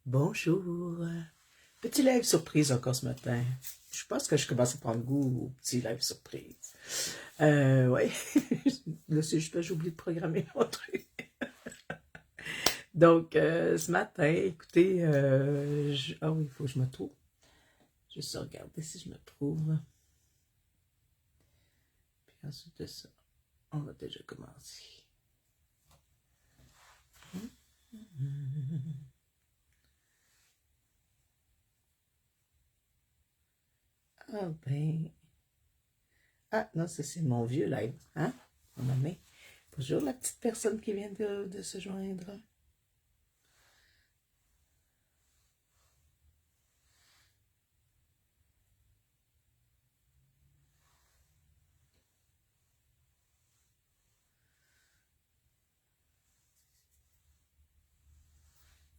Bonjour. Petit live surprise encore ce matin. Je pense que je commence à prendre goût au petit live surprise. Ouais. Là, c'est juste que j'ai oublié de programmer mon truc. Donc, ce matin, écoutez, ah oui, il faut que je me trouve. Juste regarder si je me trouve. Puis ensuite de ça, on va déjà commencer. Ah ben... Ah non, ça c'est mon vieux live, hein? Mon ami. Bonjour la petite personne qui vient de se joindre.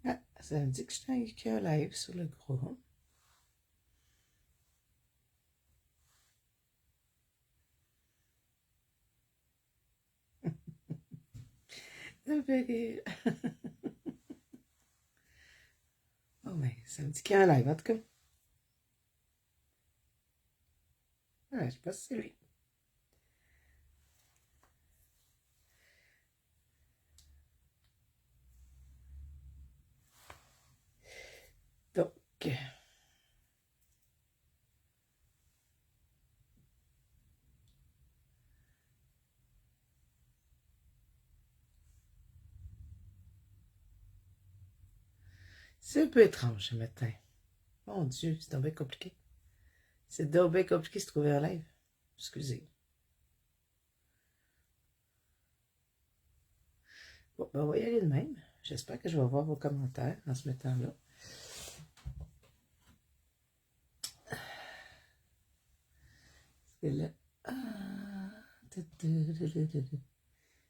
Ah, ça me dit que je suis avec un live sur le groupe. Oh ben, ça me dit qu'il y a un live, en tout cas. Ouais, je sais pas si c'est lui. Donc, c'est un peu étrange ce matin. Mon Dieu, c'est donc bien compliqué. C'est donc bien compliqué de se trouver un live. Excusez. Bon, ben, on va y aller de même. J'espère que je vais voir vos commentaires en ce mettant-là. Là,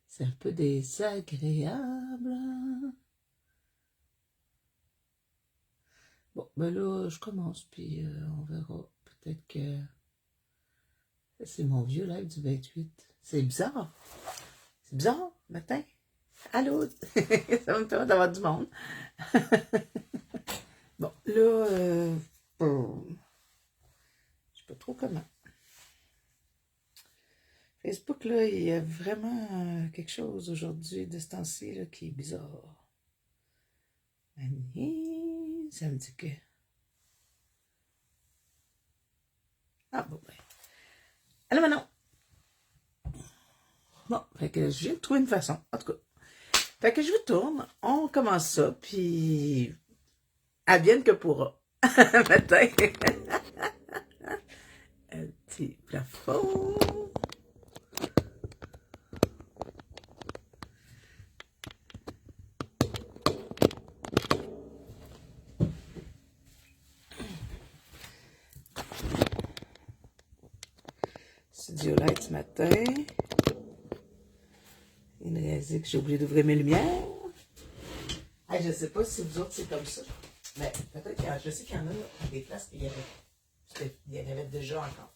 c'est un peu désagréable. Bon, ben là, je commence, puis on verra. Peut-être que c'est mon vieux live du 28. C'est bizarre. C'est bizarre, matin. Allô? Ça va me permettre d'avoir du monde. Bon, là, je sais pas trop comment. Facebook, là, il y a vraiment quelque chose aujourd'hui de ce temps-ci là, qui est bizarre. Annie, ça me dit que... Ah, bon, ben. Allô, Manon? Bon, fait que je viens de trouver une façon, en tout cas. Fait que je vous tourne, on commence ça, puis... Advienne que pourra. Matin. Un petit plafond. Studio Light ce matin. Il me réalise que j'ai oublié d'ouvrir mes lumières. Hey, je ne sais pas si vous autres c'est comme ça. Mais peut-être que je sais qu'il y en a des places qu'il y en avait déjà encore.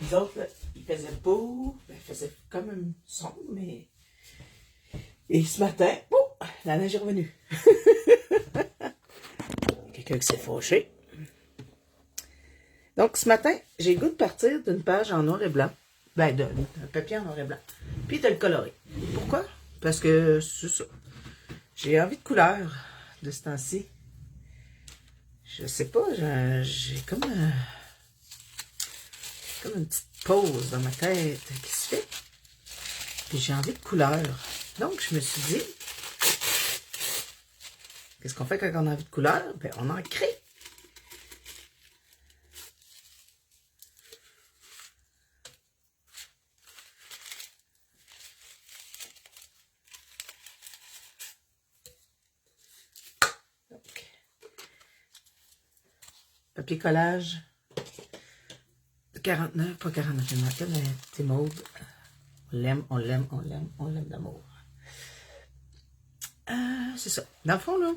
Les autres, là, ils faisaient beau, ils faisaient comme un son, mais. Et ce matin, oh, la neige est revenue. Quelqu'un qui s'est fâché. Donc, ce matin, j'ai le goût de partir d'une page en noir et blanc. Ben, d'un papier en noir et blanc. Puis de le colorer. Pourquoi? Parce que c'est ça. J'ai envie de couleur de ce temps-ci. Je sais pas, j'ai comme une petite pause dans ma tête qui se fait. Puis j'ai envie de couleur. Donc, je me suis dit, qu'est-ce qu'on fait quand on a envie de couleur? Ben, on en crée. Papier collage. 49, pas 49, je marquais, mais c'est mauve. On l'aime, on l'aime, on l'aime, on l'aime d'amour. C'est ça. Dans le fond, là,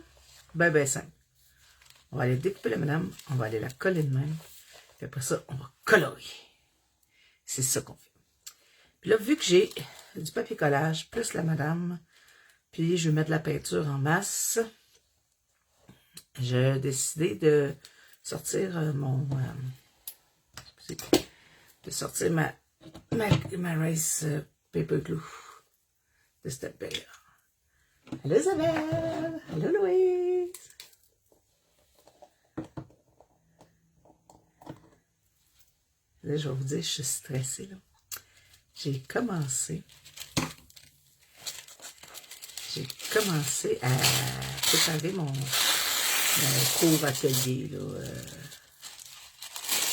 ben simple. On va aller découper la madame, on va aller la coller de même. Puis après ça, on va colorer. C'est ça qu'on fait. Puis là, vu que j'ai du papier collage, plus la madame, puis je vais mettre de la peinture en masse, j'ai décidé de sortir de sortir ma Rice Paper Glue de cette paire. Allô Isabelle! Allô Louise! Là, je vais vous dire, je suis stressée, là. J'ai commencé à préparer mon cours atelier, là,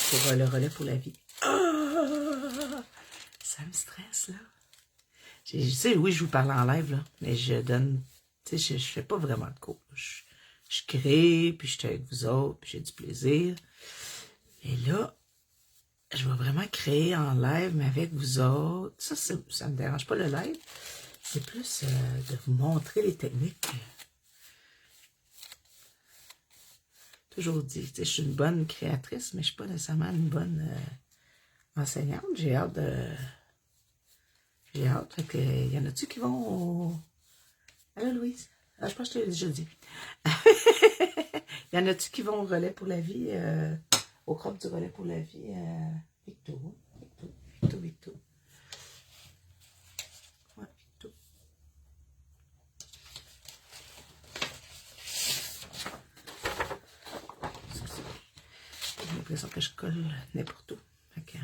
pour le relais pour la vie. Oh! Ça me stresse, là. Tu sais, oui, je vous parle en live, là, mais je donne, tu sais, je fais pas vraiment de cours. Je crée, puis je suis avec vous autres, puis j'ai du plaisir. Et là, je vais vraiment créer en live, mais avec vous autres. Ça me dérange pas le live. C'est plus de vous montrer les techniques. Toujours dit, tu sais, je suis une bonne créatrice, mais je suis pas nécessairement une bonne enseignante. J'ai hâte de... J'ai hâte. Fait que, y en a-tu qui vont au... Allô, Louise? Ah, je pense que je te l'ai déjà dit. Y en a-tu qui vont au relais pour la vie, au crop du relais pour la vie, Victo. Ouais, Victo. J'ai l'impression que je colle n'importe où. Fait que...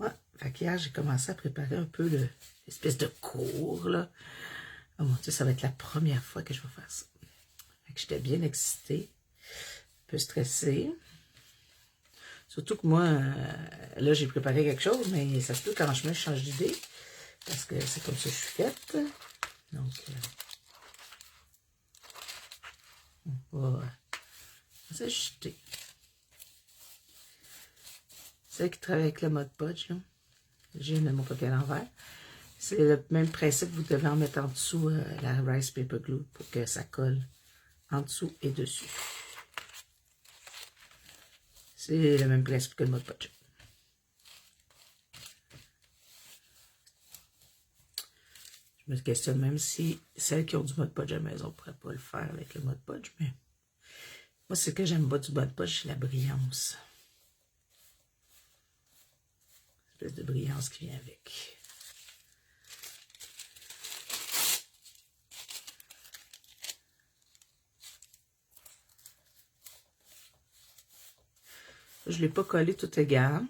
Ouais, fait qu'hier, j'ai commencé à préparer un peu l'espèce de cours, là. Oh mon Dieu, ça va être la première fois que je vais faire ça. Fait que j'étais bien excitée, un peu stressée. Surtout que moi, là, j'ai préparé quelque chose, mais ça se peut quand je change d'idée, parce que c'est comme ça que je suis faite. Donc, on va s'ajuster. Celle qui travaille avec le mode podge, là, j'ai mon papier à l'envers. C'est le même principe, vous devez en mettre en dessous la Rice Paper Glue pour que ça colle en dessous et dessus. C'est le même principe que le mode podge. Je me questionne même si celles qui ont du mode podge à la maison ne pourraient pas le faire avec le mode podge, mais moi, ce que j'aime pas du mode podge, c'est la brillance. L'espèce de brillance qui vient avec. Je ne l'ai pas collé tout égal.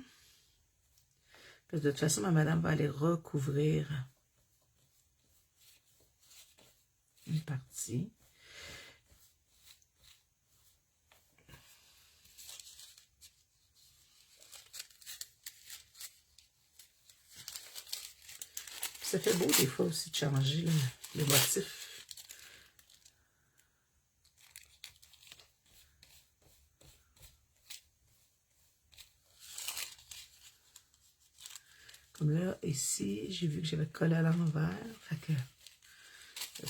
Parce que de toute façon, ma madame va aller recouvrir une partie. Puis ça fait beau des fois aussi de changer le motif. Comme là, ici, j'ai vu que j'avais collé à l'envers. Fait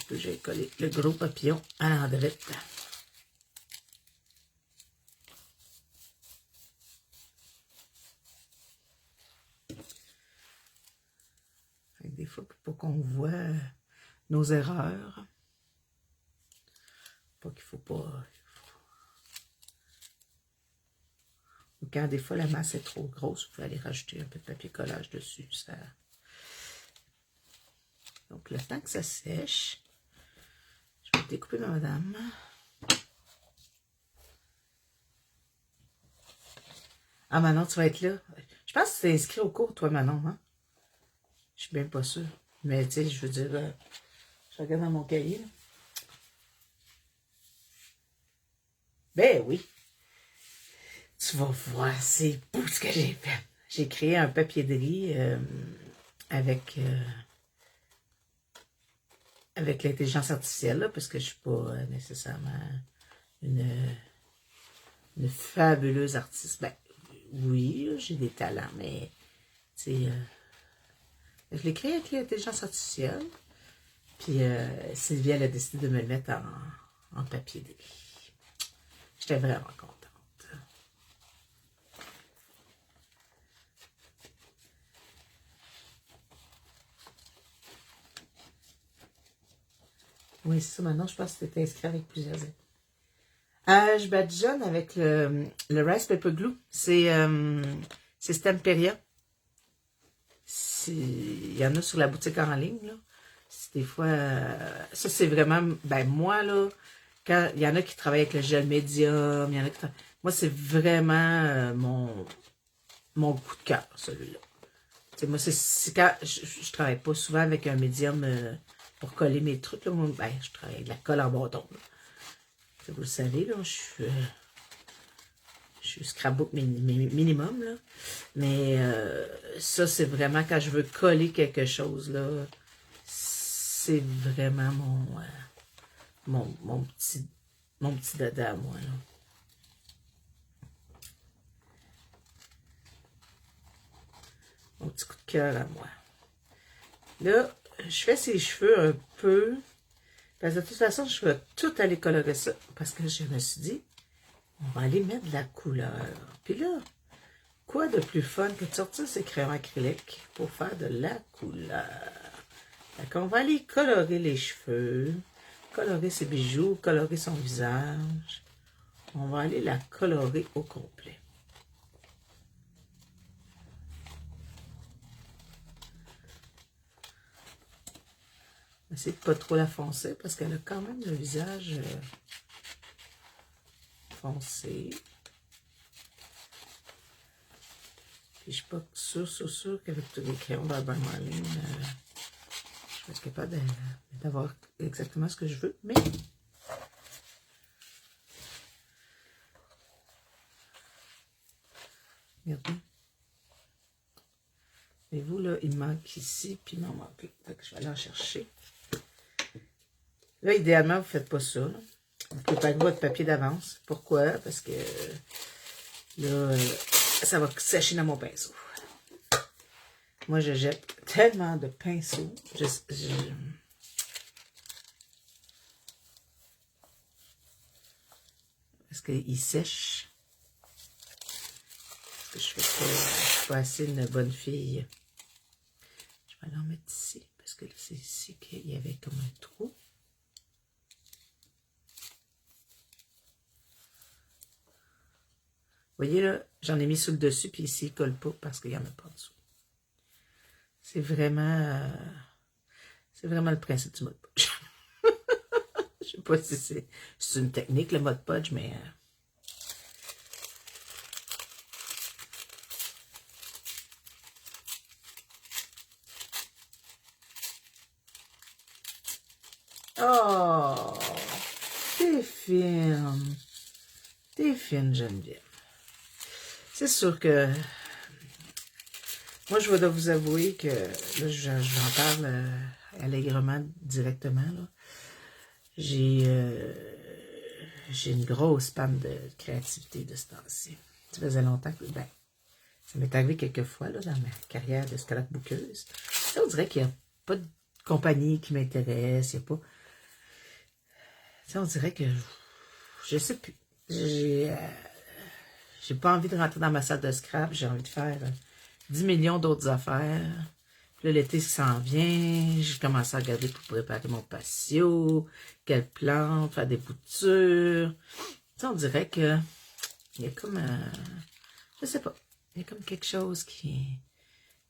que j'ai collé le gros papillon à l'endroit. Des fois, pour qu'on voit nos erreurs. Pas qu'il faut pas... Ou quand des fois la masse est trop grosse, vous pouvez aller rajouter un peu de papier collage dessus. Ça... Donc, le temps que ça sèche, je vais découper ma madame. Ah, Manon, tu vas être là. Je pense que tu t'es inscrit au cours, toi, Manon, hein? Je suis bien pas sûre. Mais, tu sais, je veux dire, je regarde dans mon cahier, là. Ben oui. Tu vas voir, c'est beau ce que j'ai fait. J'ai créé un papier de riz avec l'intelligence artificielle, là, parce que je ne suis pas nécessairement une fabuleuse artiste. Ben, oui, j'ai des talents, mais, tu sais, je l'ai créé avec l'intelligence artificielle. Puis, Sylvie, elle a décidé de me le mettre en papier de riz. J'étais vraiment contente. Oui, c'est ça. Maintenant, je pense que tu étais inscrit avec plusieurs amis. Je badigeonne avec le Rice Paper Glue. C'est Stamperia. Il y en a sur la boutique en ligne, là. Des fois, ça c'est vraiment, ben moi, là, quand il y en a qui travaillent avec le gel médium, il y en a qui moi, c'est vraiment mon coup de cœur, celui-là. Moi, c'est quand je travaille pas souvent avec un médium pour coller mes trucs, là. Moi, ben, je travaille avec de la colle en bâton, là. Vous le savez, là, je suis scrapbook minimum, là. Mais ça, c'est vraiment quand je veux coller quelque chose, là. C'est vraiment mon petit dada à moi, là. Mon petit coup de cœur à moi. Là, je fais ses cheveux un peu. Parce que de toute façon, je vais tout aller colorer ça. Parce que je me suis dit, on va aller mettre de la couleur. Puis là, quoi de plus fun que de sortir ses crayons acryliques pour faire de la couleur. Fait qu'on va aller colorer les cheveux, colorer ses bijoux, colorer son visage. On va aller la colorer au complet. Essayez de pas trop la foncer parce qu'elle a quand même le visage foncé. Puis je suis pas sûre qu'avec tous les crayons d'Urban Marlin, je vais être capable d'avoir exactement ce que je veux, mais regardez. Et vous, là, il me manque ici, puis il m'en manque là. Fait que je vais aller en chercher. Là, idéalement, vous ne faites pas ça, là. Vous préparez votre papier d'avance. Pourquoi? Parce que là, ça va sécher dans mon pinceau. Moi, je jette tellement de pinceaux. Parce qu'il sèche. Parce que je suis pas assez une bonne fille. Je vais aller en mettre ici. Parce que là, c'est ici qu'il y avait comme un trou. Vous voyez là, j'en ai mis sur le dessus, puis ici, il ne colle pas parce qu'il n'y en a pas en dessous. C'est vraiment le principe du mode podge. Je sais pas si c'est une technique, le mode podge, mais... Oh! T'es fine! T'es fine, Geneviève. C'est sûr que... Moi, je dois vous avouer que... Là, j'en parle allègrement, directement, là. J'ai une grosse panne de créativité de ce temps-ci. Ça faisait longtemps que... Ben, ça m'est arrivé quelques fois, là, dans ma carrière de scalp-bookeuse. On dirait qu'il n'y a pas de compagnie qui m'intéresse, il n'y a pas... On dirait que... Je sais plus. J'ai pas envie de rentrer dans ma salle de scrap. J'ai envie de faire 10 millions d'autres affaires. Puis là, l'été s'en vient. J'ai commencé à regarder pour préparer mon patio. Quelle plante, faire des boutures. On dirait que... Il y a comme... je sais pas. Il y a comme quelque chose que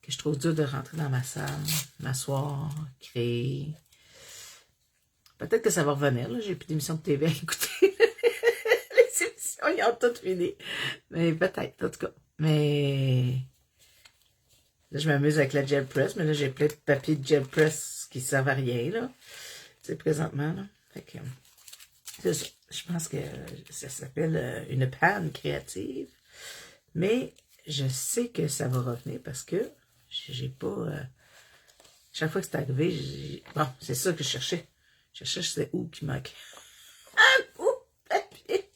je trouve dur de rentrer dans ma salle, m'asseoir, créer... Peut-être que ça va revenir, là. J'ai plus d'émissions de TV à écouter. Les émissions, ils ont toutes fini. Mais peut-être, en tout cas. Mais là, je m'amuse avec la gel press, mais là, j'ai plein de papiers de gel press qui ne servent à rien, là. Tu sais, présentement, là. Fait que, c'est ça. Je pense que ça s'appelle une panne créative. Mais je sais que ça va revenir parce que j'ai pas... chaque fois que c'est arrivé, bon, c'est ça que je cherchais. Je cherchais où qui manquait. Un bout de papier.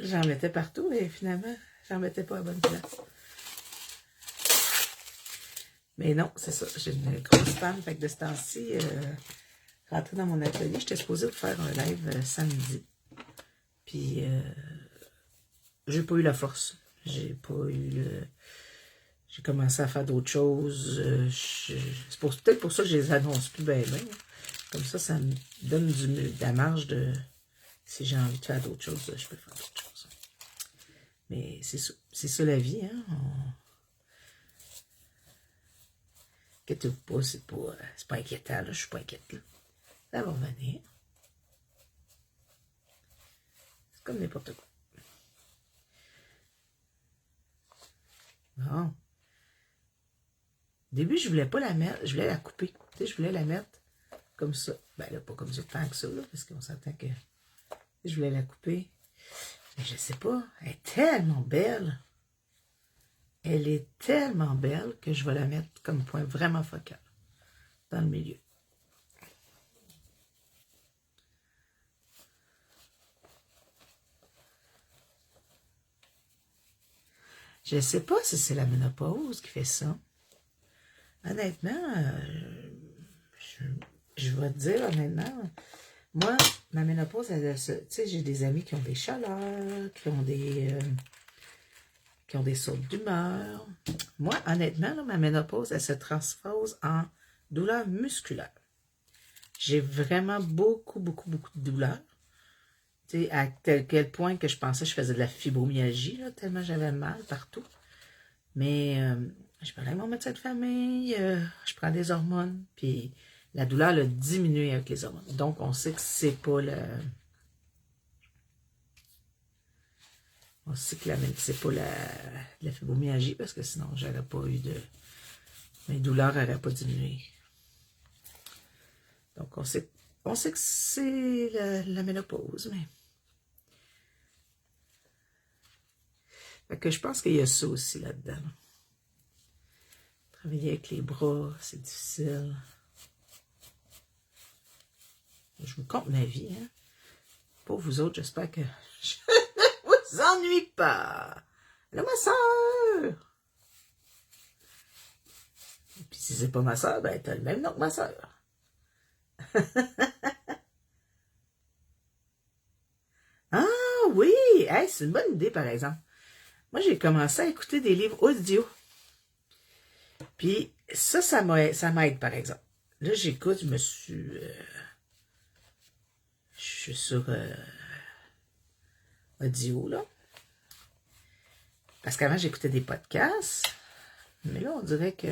J'en mettais partout et finalement, j'en mettais pas à bonne place. Mais non, c'est ça. J'ai une grosse panne. Fait que de ce temps-ci, rentrer dans mon atelier, j'étais supposée vous faire un live samedi. Puis, j'ai pas eu la force. J'ai pas eu... j'ai commencé à faire d'autres choses. C'est peut-être pour ça que je les annonce plus bien. Comme ça me donne de la marge de... Si j'ai envie de faire d'autres choses, je peux faire d'autres choses. Mais c'est ça la vie, hein. Inquiétez-vous pas, c'est pas inquiétant, là. Je suis pas inquiète, là. Ça va revenir. C'est comme n'importe quoi. Bon. Au début, je voulais pas la mettre, je voulais la couper. Tu sais, je voulais la mettre comme ça. Ben là, pas comme ça, tant que ça, là, parce qu'on s'entend que je voulais la couper. Mais je sais pas, elle est tellement belle. Elle est tellement belle que je vais la mettre comme point vraiment focal dans le milieu. Je ne sais pas si c'est la ménopause qui fait ça. Honnêtement, je vais te dire honnêtement, moi, ma ménopause, tu sais, j'ai des amis qui ont des chaleurs, qui ont des sautes d'humeur. Moi, honnêtement, là, ma ménopause, elle se transpose en douleur musculaire. J'ai vraiment beaucoup de douleurs. Tu sais, à quel point que je pensais que je faisais de la fibromyalgie, là, tellement j'avais mal partout. Mais je parlais avec mon médecin de famille, je prends des hormones, puis la douleur a diminué avec les hormones. Donc, on sait que c'est pas le... On sait que c'est pas la fibromyalgie, parce que sinon, j'aurais pas eu de... Mes douleurs n'auraient pas diminué. Donc, on sait que c'est la ménopause, mais... Fait que je pense qu'il y a ça aussi là-dedans. Travailler avec les bras, c'est difficile. Je vous compte ma vie, hein. Pour vous autres, j'espère que je ne vous ennuie pas. Là, ma soeur! Et puis si c'est pas ma soeur, ben t'as le même nom que ma soeur. Ah oui! Hey, c'est une bonne idée, par exemple. Moi, j'ai commencé à écouter des livres audio. Puis ça m'aide, par exemple. Là, j'écoute, je suis sur audio, là. Parce qu'avant, j'écoutais des podcasts. Mais là, on dirait que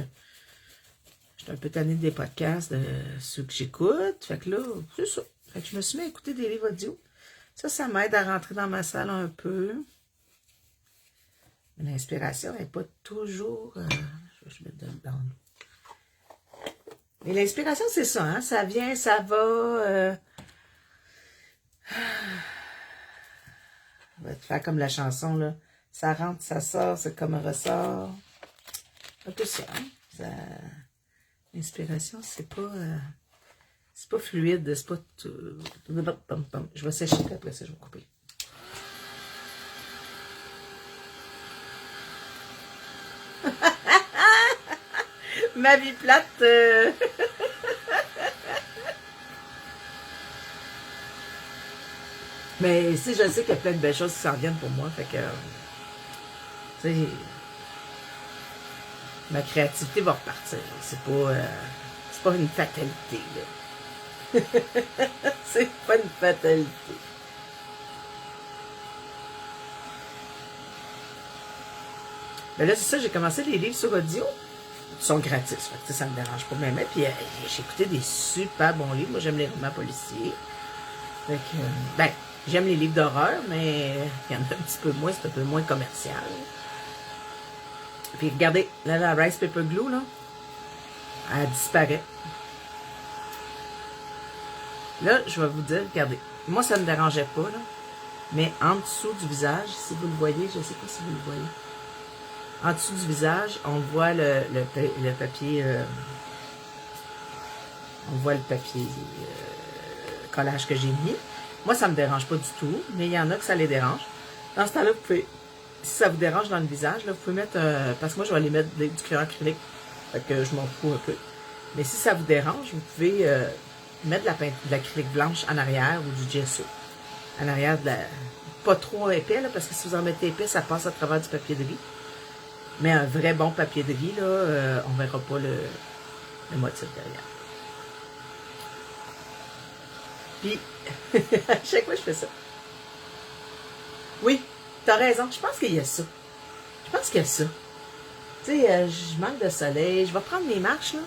je suis un peu tannée des podcasts de ceux que j'écoute. Fait que là, c'est ça. Fait que je me suis mis à écouter des livres audio. Ça m'aide à rentrer dans ma salle un peu. Mais l'inspiration n'est pas toujours... je vais mettre dans l'eau. Mais l'inspiration, c'est ça, hein? Ça vient, ça va... On va te faire comme la chanson, là. Ça rentre, ça sort, c'est comme un ressort. Un peu ça, hein? L'inspiration, c'est pas fluide, c'est pas... Je vais sécher, puis après ça, je vais couper. Ma vie plate. Mais si je sais qu'il y a plein de belles choses qui s'en viennent pour moi, fait que tu sais, ma créativité va repartir. C'est pas une fatalité, là. C'est pas une fatalité. Mais là, c'est ça, j'ai commencé les livres sur audio. Ils sont gratis, fait que ça me dérange pas même. Puis j'ai écouté des super bons livres. Moi, j'aime les romans policiers. Fait que, ben, j'aime les livres d'horreur, mais il y en a un petit peu moins, c'est un peu moins commercial. Puis regardez, là, la Rice Paper Glue, là, elle disparaît. Là, je vais vous dire, regardez, moi, ça ne me dérangeait pas, là, mais en dessous du visage, si vous le voyez, je ne sais pas si vous le voyez, en dessous du visage, on voit le papier, collage que j'ai mis. Moi, ça ne me dérange pas du tout, mais il y en a que ça les dérange. Dans ce temps-là, vous pouvez, si ça vous dérange dans le visage, là, vous pouvez mettre, parce que moi, je vais aller mettre du crayon acrylique, fait que je m'en fous un peu. Mais si ça vous dérange, vous pouvez mettre de l'acrylique blanche en arrière ou du gesso. En arrière pas trop épais, là, parce que si vous en mettez épais, ça passe à travers du papier de riz. Mais un vrai bon papier de riz, là, on ne verra pas le motif derrière. Puis, à chaque fois, je fais ça. Oui, t'as raison. Je pense qu'il y a ça. Je pense qu'il y a ça. Tu sais, je manque de soleil. Je vais prendre mes marches, là.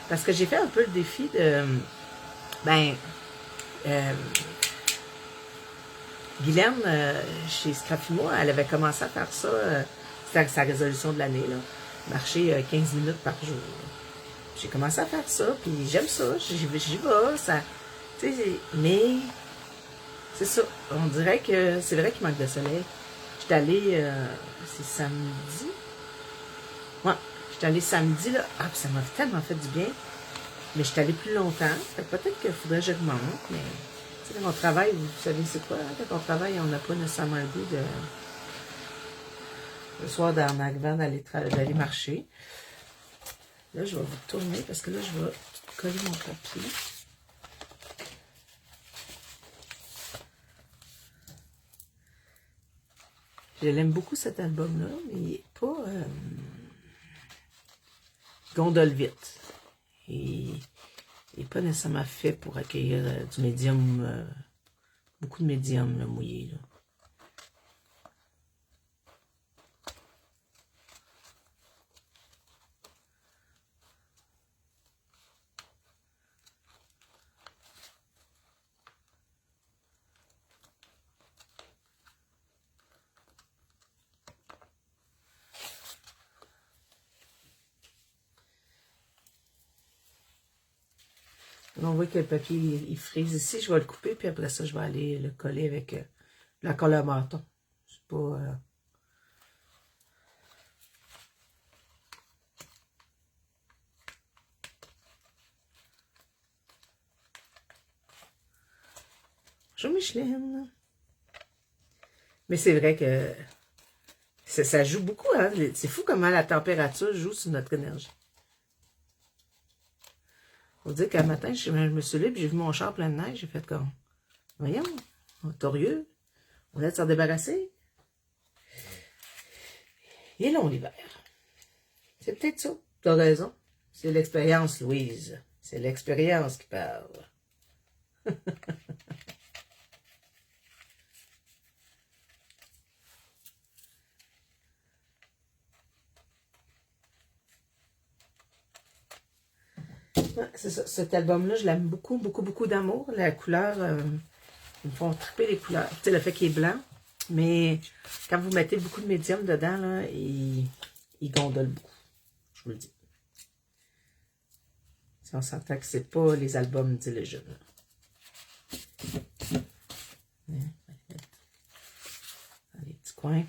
Parce que j'ai fait un peu le défi de... Ben... Guylaine, chez Scrafimo, elle avait commencé à faire ça. C'était sa résolution de l'année, là. Marcher 15 minutes par jour. J'ai commencé à faire ça, puis j'aime ça. J'y vais, ça... Tu sais, mais... C'est ça. On dirait que c'est vrai qu'il manque de soleil. J'étais allée... c'est samedi? Ouais. J'étais allée samedi, là. Ah, puis ça m'a tellement fait du bien. Mais j'étais allée plus longtemps. Fait que peut-être qu'il faudrait que je remonte, mais... Tu sais, quand on travaille, vous savez c'est quoi? Hein? Quand on travaille, on n'a pas nécessairement le goût de... Le soir, en arrivant, d'aller marcher. Là, je vais vous tourner parce que là, je vais coller mon papier. Je l'aime beaucoup cet album-là, mais il n'est pas gondole vite. Il n'est pas nécessairement fait pour accueillir du médium, beaucoup de médiums mouillés. Là. On voit que le papier, il frise ici. Je vais le couper, puis après ça, je vais aller le coller avec la colle à menton. C'est pas... Bonjour Micheline. Mais c'est vrai que ça joue beaucoup. Hein? C'est fou comment la température joue sur notre énergie. Faut dire qu'un matin, je me suis levée et j'ai vu mon char plein de neige. J'ai fait comme, voyons, torieux, on a de s'en débarrasser. Il est long l'hiver. C'est peut-être ça. Tu as raison. C'est l'expérience, Louise. C'est l'expérience qui parle. Ouais, c'est ça. Cet album-là, je l'aime beaucoup, beaucoup, beaucoup d'amour. La couleur, ils me font triper les couleurs. Tu sais, le fait qu'il est blanc, mais quand vous mettez beaucoup de médium dedans, là, il gondole beaucoup. Je vous le dis. Si on s'entend que c'est pas les albums d'Illusion. Dans les petits coins.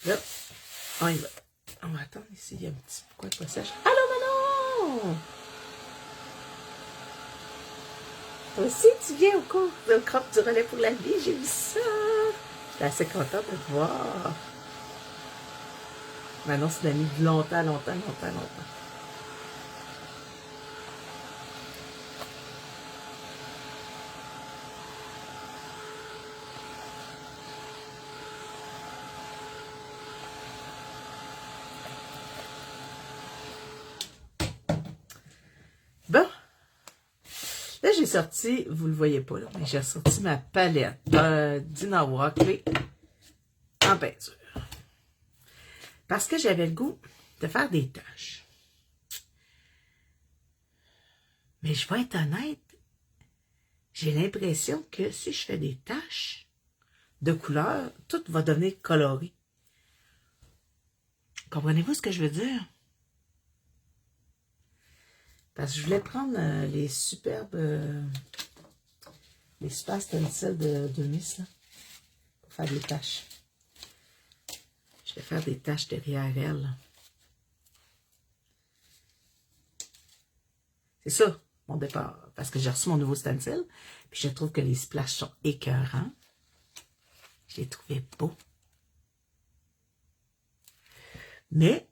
Là, on y va. On va attendre ici, il y a un petit coin de passage. Allô, Manon! Toi aussi, tu viens au cours de Croque du relais pour la vie, j'ai vu ça! J'étais assez contente de te voir. Manon, c'est une amie de longtemps. Bon, là j'ai sorti, vous le voyez pas là, mais j'ai sorti ma palette Dina Walkley en peinture. Parce que j'avais le goût de faire des taches. Mais je vais être honnête, j'ai l'impression que si je fais des taches de couleur, tout va devenir coloré. Comprenez-vous ce que je veux dire? Parce que je voulais prendre les super stencils de Miss, là, pour faire des taches. Je vais faire des taches derrière elle. C'est ça, mon départ. Parce que j'ai reçu mon nouveau stencil, puis je trouve que les splashes sont écœurants. Je les trouvais beaux. Mais,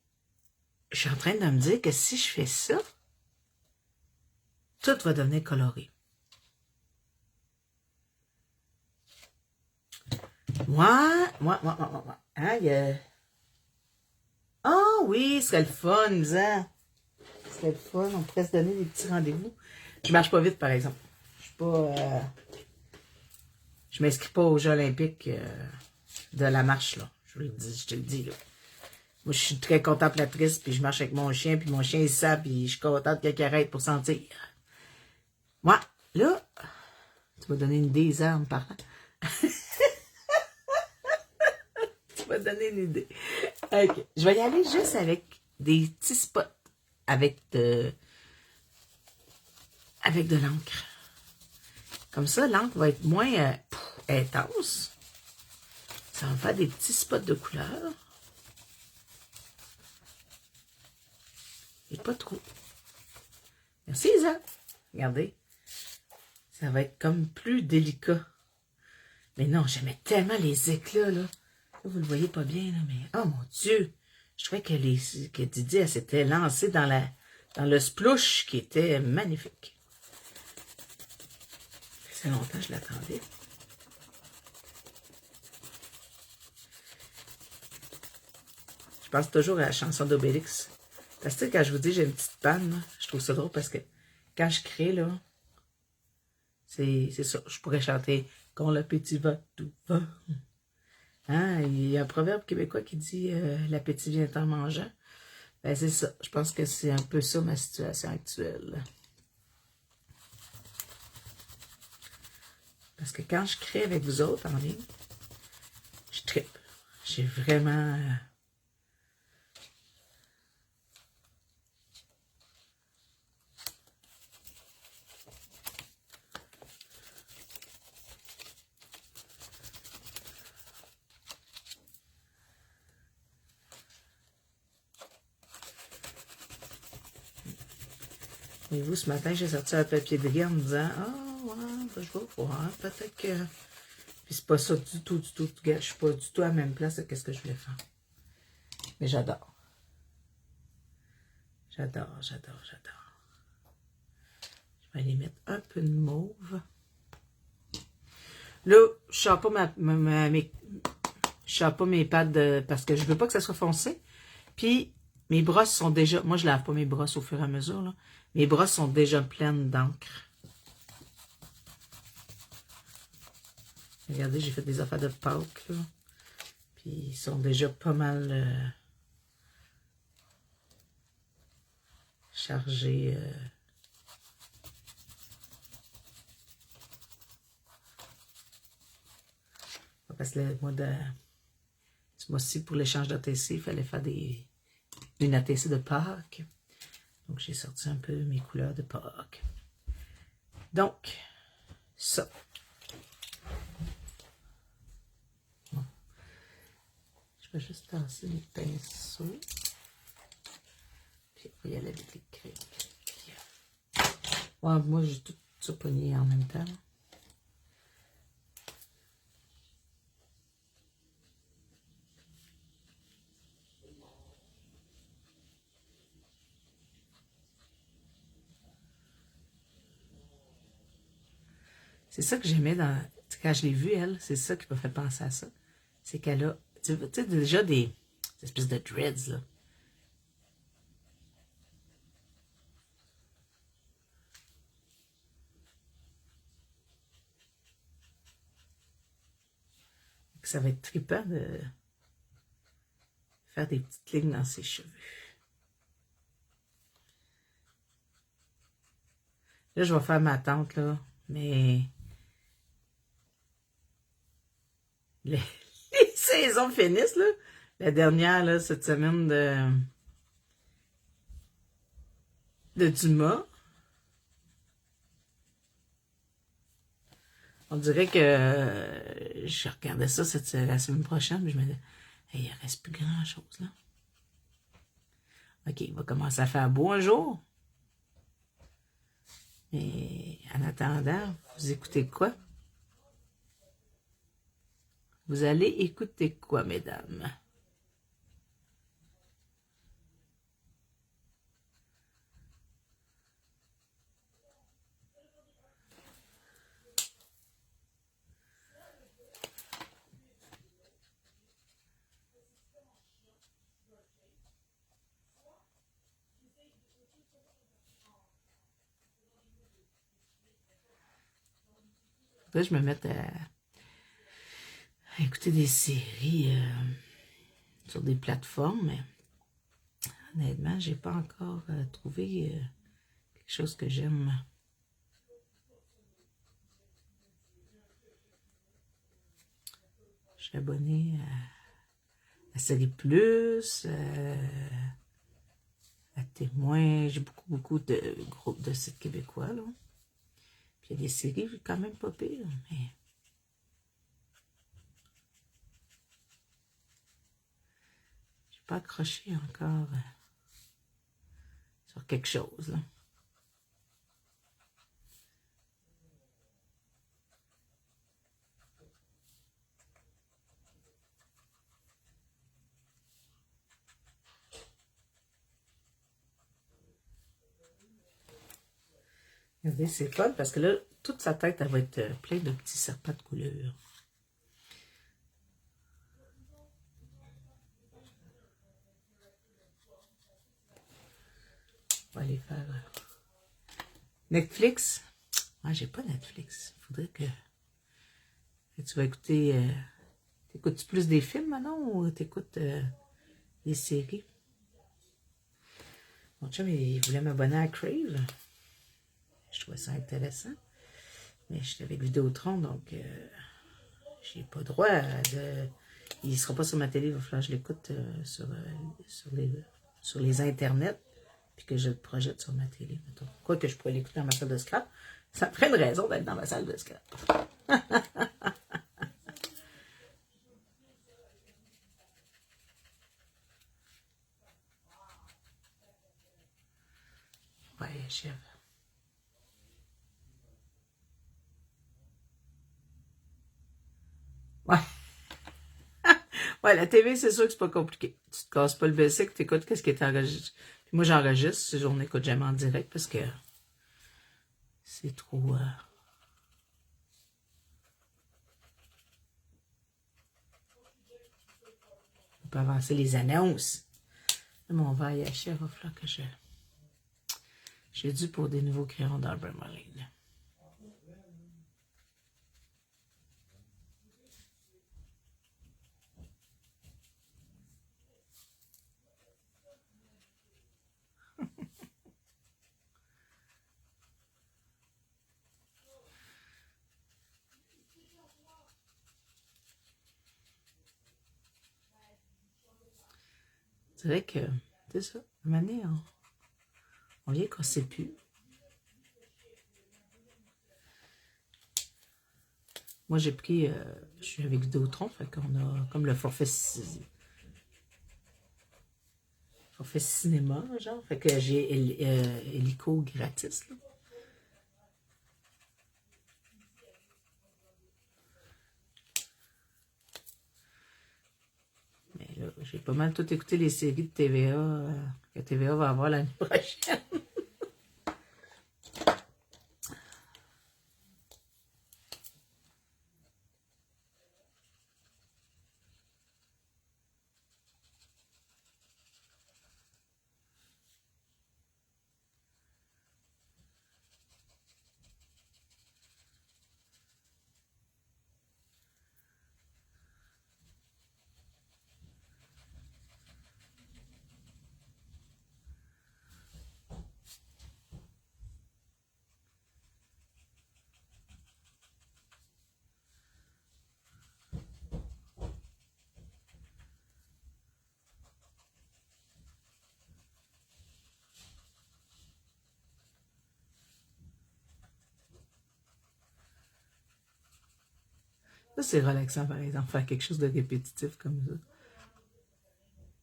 je suis en train de me dire que si je fais ça, tout va devenir coloré. Moi. Hein, il y a... Ah oui, ce serait le fun, hein? Ce serait le fun. On pourrait se donner des petits rendez-vous. Je marche pas vite, par exemple. Je suis pas... je m'inscris pas aux Jeux olympiques de la marche, là. Je te le dis, là. Moi, je suis très contemplatrice, puis je marche avec mon chien, puis mon chien, il sent, puis je suis contente qu'il arrête pour sentir. Moi, là, tu m'as donné une idée, ça, en me parlant. Tu m'as donné une idée. OK. Je vais y aller juste avec des petits spots avec de l'encre. Comme ça, l'encre va être moins intense. Ça va me faire des petits spots de couleur. Et pas trop. Merci, Isa. Regardez. Ça va être comme plus délicat. Mais non, j'aimais tellement les éclats, là. Là, vous le voyez pas bien, là, mais... Oh, mon Dieu! Je trouvais que Didi, elle s'était lancée dans le splouche qui était magnifique. Ça fait longtemps que je l'attendais. Je pense toujours à la chanson d'Obélix. Parce que, quand je vous dis j'ai une petite panne, là, je trouve ça drôle parce que quand je crée, là, c'est ça. Je pourrais chanter « Quand l'appétit va, tout va ». Hein? Il y a un proverbe québécois qui dit « L'appétit vient en mangeant ». Ben, c'est ça. Je pense que c'est un peu ça ma situation actuelle. Parce que quand je crée avec vous autres en ligne, je trippe. J'ai vraiment... Et vous, ce matin, j'ai sorti un papier de riz en me disant « Ah, ouais, ben, je vais voir, peut-être que... » Puis c'est pas ça du tout, du tout. Je suis pas du tout à la même place que ce que je voulais faire. Mais j'adore. J'adore, j'adore, j'adore. Je vais aller mettre un peu de mauve. Là, je sors pas je sors pas mes pads parce que je veux pas que ça soit foncé. Puis, mes brosses sont déjà... Moi, je lave pas mes brosses au fur et à mesure, là. Mes brosses sont déjà pleines d'encre. Regardez, j'ai fait des affaires de Pâques, là. Puis, ils sont déjà pas mal chargés. Parce que le mois ce mois-ci, pour l'échange d'ATC, il fallait faire une ATC de Pâques. Donc, j'ai sorti un peu mes couleurs de Pâques. Donc, ça. Bon. Je vais juste tasser les pinceaux. Puis, on va y aller avec les crayons. Ouais, moi, j'ai tout ça pogné en même temps. C'est ça que j'aimais quand je l'ai vue, elle, c'est ça qui m'a fait penser à ça. C'est qu'elle a, tu sais, déjà des espèces de dreads, là. Ça va être trippant de faire des petites lignes dans ses cheveux. Là, je vais faire ma tante, là, mais les saisons finissent, là. La dernière, là, cette semaine de Dumas. On dirait que je regardais ça la semaine prochaine, mais je me disais, hey, il ne reste plus grand-chose, là. OK, il va commencer à faire beau un jour. Mais en attendant, vous écoutez quoi? Vous allez écouter quoi, mesdames? Faudrait que je me mette à écouter des séries sur des plateformes, mais honnêtement, j'ai pas encore trouvé quelque chose que j'aime. Je suis abonnée à Série Plus, à Témoin. J'ai beaucoup de groupes de sites québécois, là. Puis il y a des séries quand même pas pires, mais... j'ai pas accroché encore sur quelque chose, là. Regardez, c'est fun parce que là, toute sa tête, elle va être pleine de petits serpents de couleur. On va aller faire Netflix. Ah, j'ai pas Netflix. Faudrait que tu vas écouter. T'écoutes-tu plus des films maintenant ou t'écoutes des séries? Mon chum, il voulait m'abonner à Crave. Je trouvais ça intéressant. Mais j'étais avec Vidéotron, donc j'ai pas droit de... Il sera pas sur ma télé, il va falloir que je l'écoute sur les internets, puis que je le projette sur ma télé, mettons. Quoi que je pourrais l'écouter dans ma salle de scrap, ça me ferait une raison d'être dans ma salle de scrap. Ouais, chef. Ouais. Ouais, la TV, c'est sûr que c'est pas compliqué. Tu te casses pas le basic, tu écoutes qu'est-ce qui est enregistré. Puis moi, j'enregistre, on n'écoute jamais en direct parce que c'est trop... on peut avancer les annonces. Là, mon verre est acheté, il va falloir que j'ai dû pour des nouveaux crayons d'Arbor Marine. C'est vrai que, c'est ça, à un moment donné, on vient qu'on ne sait plus. Moi, j'ai pris, je suis avec Vidéotron, fait qu'on a comme le forfait cinéma, genre, fait que j'ai Hélico gratis, là. Mais là, j'ai pas mal tout écouté les séries de TVA que TVA va avoir l'année prochaine. Ça, c'est relaxant, par exemple, faire quelque chose de répétitif comme ça.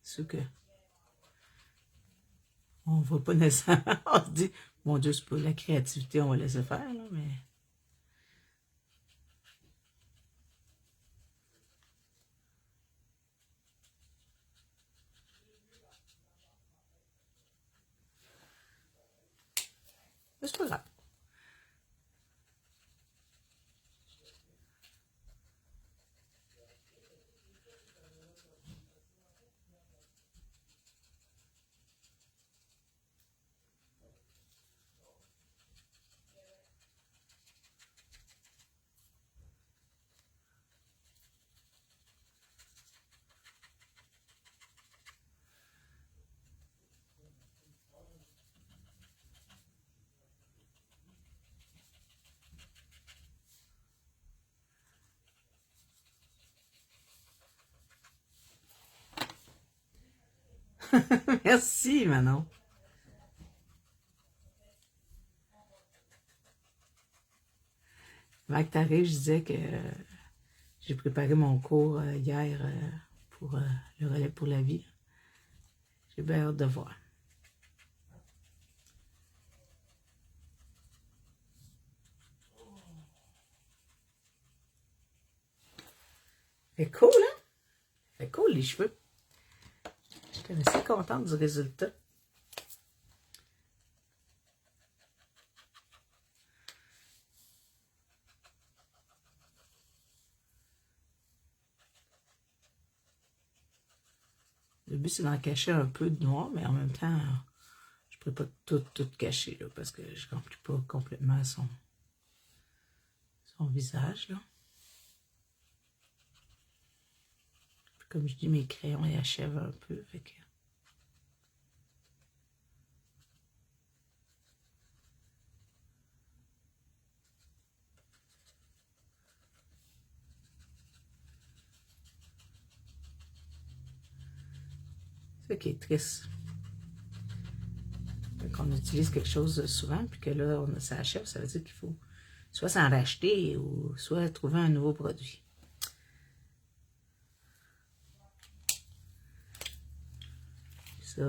C'est sûr que on ne voit pas nécessairement. On se dit, mon Dieu, c'est pas la créativité, on va laisser faire, là, mais... mais c'est pas grave. Merci, Manon. Avant que t'arrives, je disais que j'ai préparé mon cours hier pour le relais pour la vie. J'ai bien hâte de voir. C'est cool, hein? C'est cool, les cheveux. J'étais assez contente du résultat. Le but, c'est d'en cacher un peu de noir, mais en même temps, je ne pourrais pas tout cacher, là, parce que je ne remplis pas complètement son visage, là. Puis comme je dis, mes crayons, ils achèvent un peu, fait que... C'est ça qui est triste. Quand on utilise quelque chose souvent, puis que là, ça achève, ça veut dire qu'il faut soit s'en racheter ou soit trouver un nouveau produit. Ça...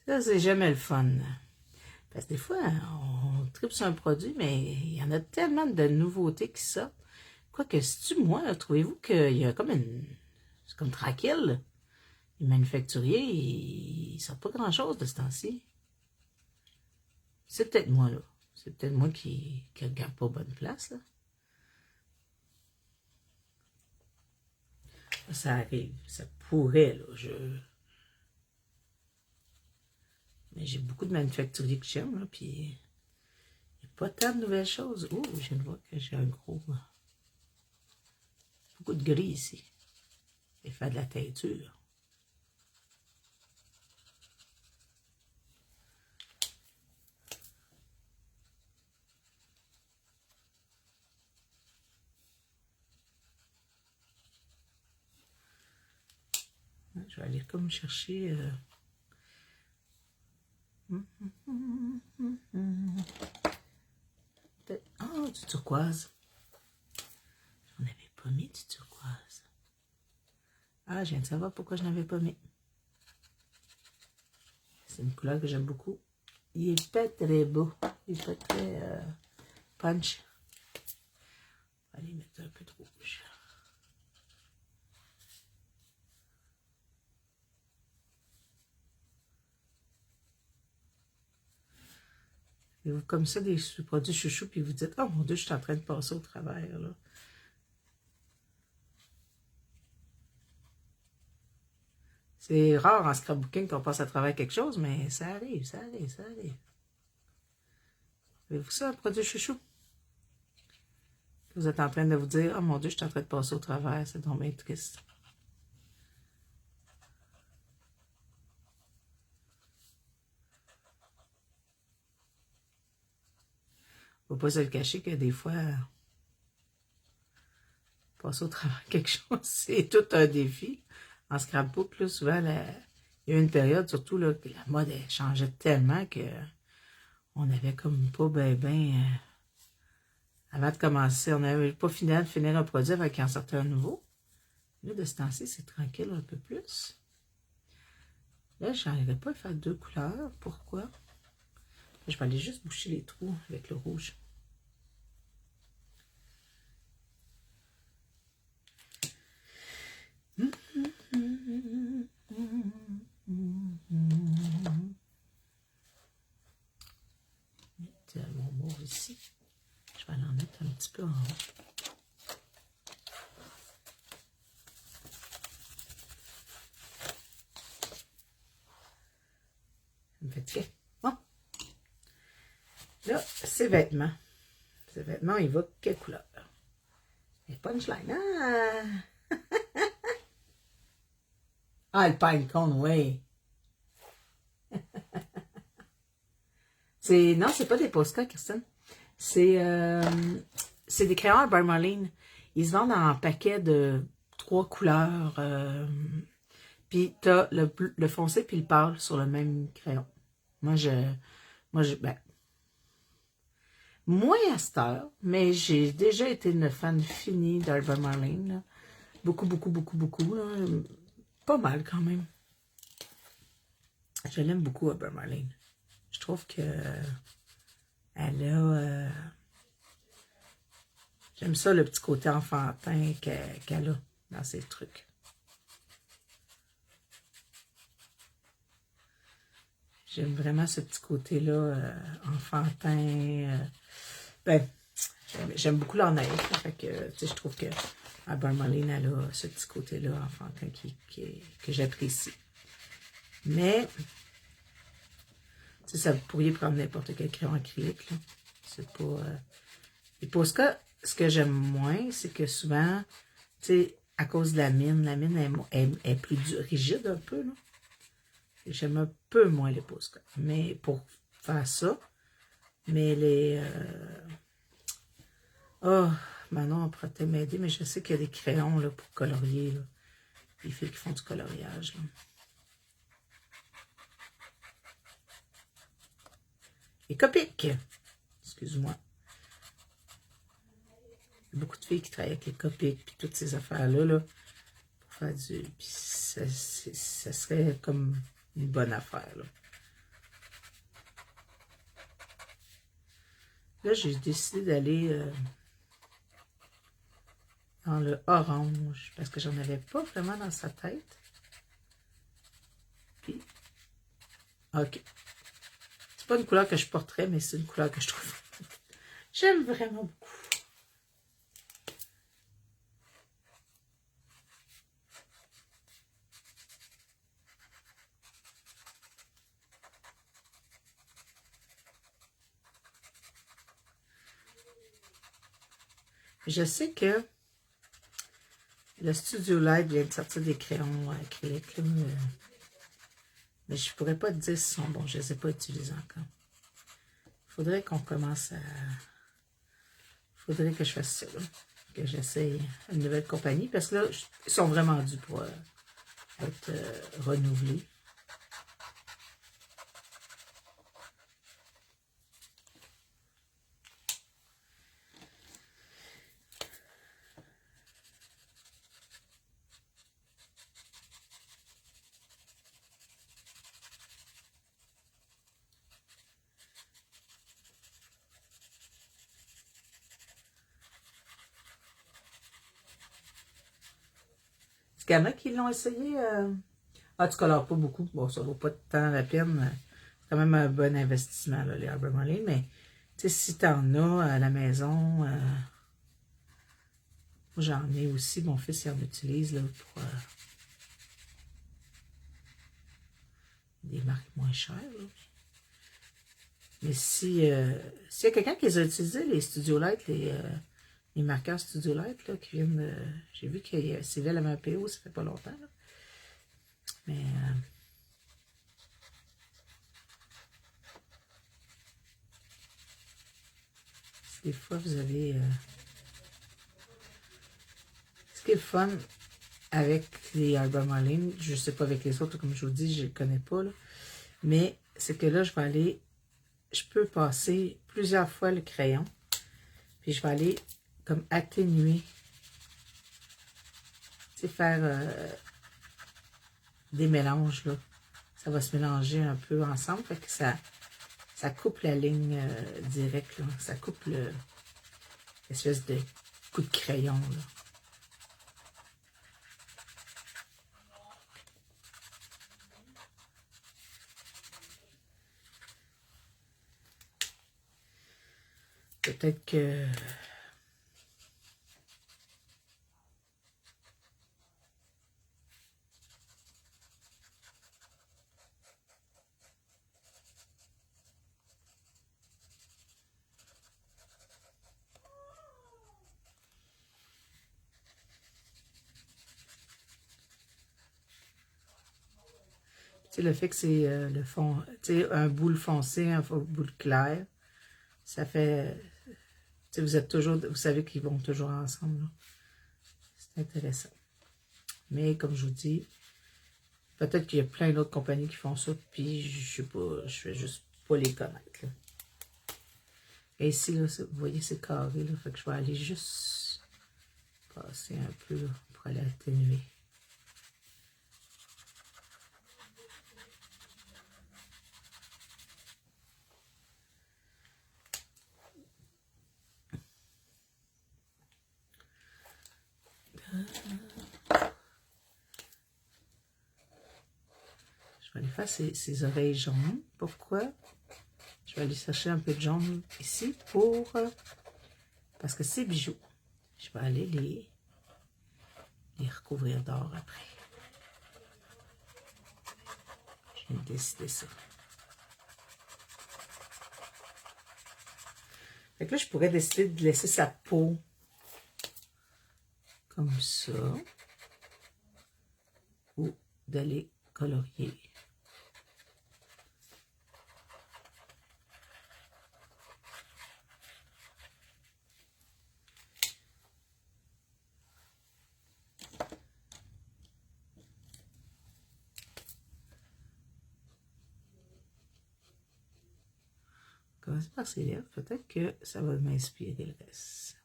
Ça, c'est jamais le fun. Parce que des fois, on tripe sur un produit, mais il y en a tellement de nouveautés qui sortent. Quoique, si-tu, moi, trouvez-vous qu'il y a comme une... C'est comme tranquille. Les manufacturiers, ils sortent pas grand-chose de ce temps-ci. C'est peut-être moi, là. C'est peut-être moi qui regarde pas bonne place, là. Ça arrive. Ça pourrait, là. Mais j'ai beaucoup de manufacturiers que j'aime, là, puis il n'y a pas tant de nouvelles choses. Oh, je viens de voir que j'ai un gros... Beaucoup de gris ici. Il fait de la teinture. Je vais aller comme chercher... Ah, du turquoise. J'en avais pas mis du turquoise. Ah, je viens de savoir pourquoi je n'avais pas mis. C'est une couleur que j'aime beaucoup. Il est pas très beau. Il est pas très punch. On va aller mettre un peu de rouge. Et vous, comme ça, des produits chouchous, puis vous dites, oh mon Dieu, je suis en train de passer au travers, là. C'est rare en scrapbooking qu'on passe à travers quelque chose, mais ça arrive, ça arrive, ça arrive. Avez-vous ça, un produit chouchou? Vous êtes en train de vous dire, oh mon Dieu, je suis en train de passer au travers, c'est donc bien triste. Faut pas se le cacher que des fois, passer au travers de quelque chose, c'est tout un défi. En scrapbook, là, souvent, il y a eu une période, surtout, là, que la mode elle changeait tellement que on avait comme pas avant de commencer, on n'avait pas fini de finir un produit avant qu'il en sortait un nouveau. Là, de ce temps-ci, c'est tranquille un peu plus. Là, je n'arrivais pas à faire deux couleurs. Pourquoi? Je vais aller juste boucher les trous avec le rouge. Mettre mon mauve ici. Je vais aller en mettre un petit peu en haut. Ça me fait bon. Là, ces vêtements. Ces vêtements, ils vont quelle couleur? Les punchline. Ah! Ah, le pine cone, oui. Non, c'est pas des Posca, Christine. C'est des crayons à Marlene. Ils se vendent en paquet de 3 couleurs. Puis t'as le foncé puis le pâle sur le même crayon. Ben, moins à cette heure, mais j'ai déjà été une fan finie d'Albert Marlene. Là. Beaucoup, beaucoup, beaucoup, beaucoup. Là. Pas mal quand même. Je l'aime beaucoup, Albert Marlene. Je trouve que elle a... j'aime ça, le petit côté enfantin qu'elle a dans ses trucs. J'aime vraiment ce petit côté-là, enfantin. Ben, j'aime beaucoup leur naïf. Fait que, tu sais, je trouve que Albert Marlene, elle a ce petit côté-là, enfantin, que j'apprécie. Mais, tu sais, ça vous pourriez prendre n'importe quel crayon acrylique, là. C'est pas... Et pour ce cas, ce que j'aime moins, c'est que souvent, tu sais, à cause de la mine est plus rigide un peu, là. J'aime un peu moins les Posca. Mais pour faire ça, mais les... Oh, Manon, on pourrait peut-être m'aider, mais je sais qu'il y a des crayons là, pour colorier. Là. Les filles qui font du coloriage. Là. Les Copics. Excuse-moi. Il y a beaucoup de filles qui travaillent avec les Copics puis toutes ces affaires-là là, pour faire du... Puis ça serait comme une bonne affaire. Là, j'ai décidé d'aller dans le orange parce que j'en avais pas vraiment dans sa tête. Puis, ok. C'est pas une couleur que je porterais, mais c'est une couleur que je trouve. J'aime vraiment beaucoup. Je sais que le Studio Light vient de sortir des crayons acryliques, mais je pourrais pas te dire si sont bons. Je les ai pas utilisés encore. Il faudrait qu'on commence à... Il faudrait que je fasse ça, là. Que j'essaye une nouvelle compagnie, parce que là, ils sont vraiment dus pour être renouvelés. Est-ce qu'il y en a qui l'ont essayé? Ah, tu colores pas beaucoup. Bon, ça vaut pas tant la peine. C'est quand même un bon investissement, là, les Albert Marlene. Mais, tu sais, si t'en as à la maison, moi, j'en ai aussi. Mon fils, il en utilise, là, pour des marques moins chères, là. Mais s'il y a quelqu'un qui les a utilisés, les Studio Light, les marqueurs Studio Light, là, qui viennent de... J'ai vu qu'il y a Civil MAPO, ça fait pas longtemps, là. Mais... des fois, vous avez... ce qui est le fun avec les Albert Marlene, je sais pas avec les autres, comme je vous dis, je les connais pas, là. Mais c'est que là, je vais aller... Je peux passer plusieurs fois le crayon. Puis je vais aller comme atténuer. Tu sais, faire des mélanges, là. Ça va se mélanger un peu ensemble. Fait que ça coupe la ligne directe, là. Ça coupe l'espèce de coup de crayon, là. Peut-être que... sais, le fait que c'est le fond, tu sais, un boule foncé, un boule clair, ça fait, tu sais, vous êtes toujours, vous savez qu'ils vont toujours ensemble. C'est intéressant. Mais comme je vous dis, peut-être qu'il y a plein d'autres compagnies qui font ça, puis je sais pas, je vais juste pas les connaître. Là. Et ici, là, vous voyez, c'est carré, là, fait que je vais aller juste passer un peu là, pour aller atténuer. Je vais aller faire ces oreilles jaunes. Pourquoi? Je vais aller chercher un peu de jaune ici pour... parce que ces bijoux, je vais aller les recouvrir d'or après. Je viens de décider ça. Fait que là, je pourrais décider de laisser sa peau comme ça. Ou d'aller colorier. Commencer par ses lèvres, peut-être que ça va m'inspirer le reste.